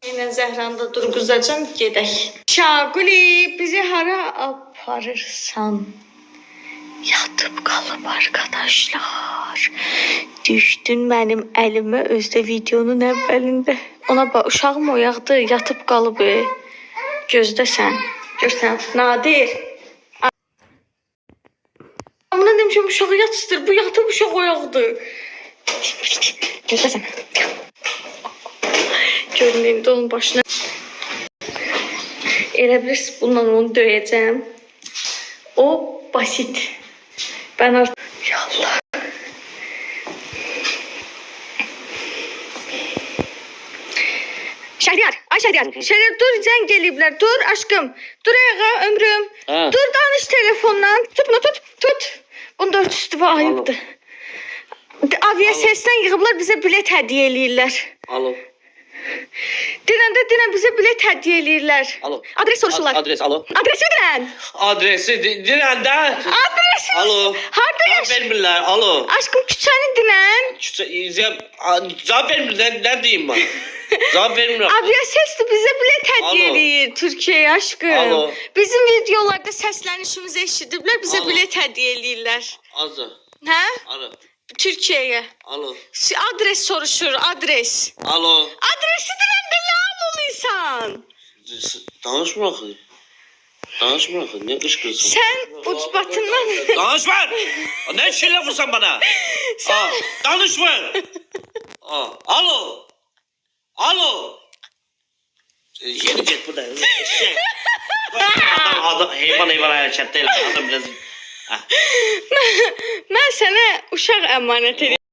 Yine Zəhranda durğuzacam, gedək. Şaquli, bizi hara aparırsan? Yatıp qalıb arkadaşlar. Düşdün mənim əlimə özdə videonun əvvəlində. Ona bax, uşağım oyaqdı, yatıp qalıb. Gözdə sən. Görsən, Nadir. Amına demişəm, uşağı yatsıdır, bu yatıb uşaq oyaqdı. Gözdə sən. Görün, indi onun başına. Elə bilirsiniz, bununla onu döyəcəm. O basit. Ben artık... Ya Allah. Şehriyar, ay Şehriyar. Şehriyar dur, zəng geliblər. Dur aşkım. Dur ayağa ömrüm. Ha. Dur danış telefondan. Tut bunu tut. Bunu da örtüsü var, ayıbdır. Aviya sesten yığıblar, bize bilet hediye eləyirlər. Alo. Dinən bizə bilet hediye eləyirlər. Alo. Adres soruşurlar. Adres, alo. Adresi dinən. Adresi dinən də. Adresi. Alo. Harda yaş? Cavab vermirlər, alo. Aşkım küçəni dinən. Cavab vermirlər, nə deyim ben? Cavab vermirəm. Aviya sesli bize bilet hediye eləyir Türkiye'ye aşkım. Alo. Bizim videolarda səslənişimizi eşidiblər, bize Alo. bilet hediye eləyirlər. Azı. Hə? Alo. Türkiye'ye. Alo. Adres soruşur, adres. Alo. Adresi dinəndə lam oluysan. Danışma ki. Danışma ki. Ne kışkırsın? Sen ucbatından... Danışma! Ne şey lafırsan bana? Sen... Danışma! Alo. Alo. Yeni get burada. Adam heyvan hareket değil. Adam biraz... Mən sənə uşaq əmanət edirəm.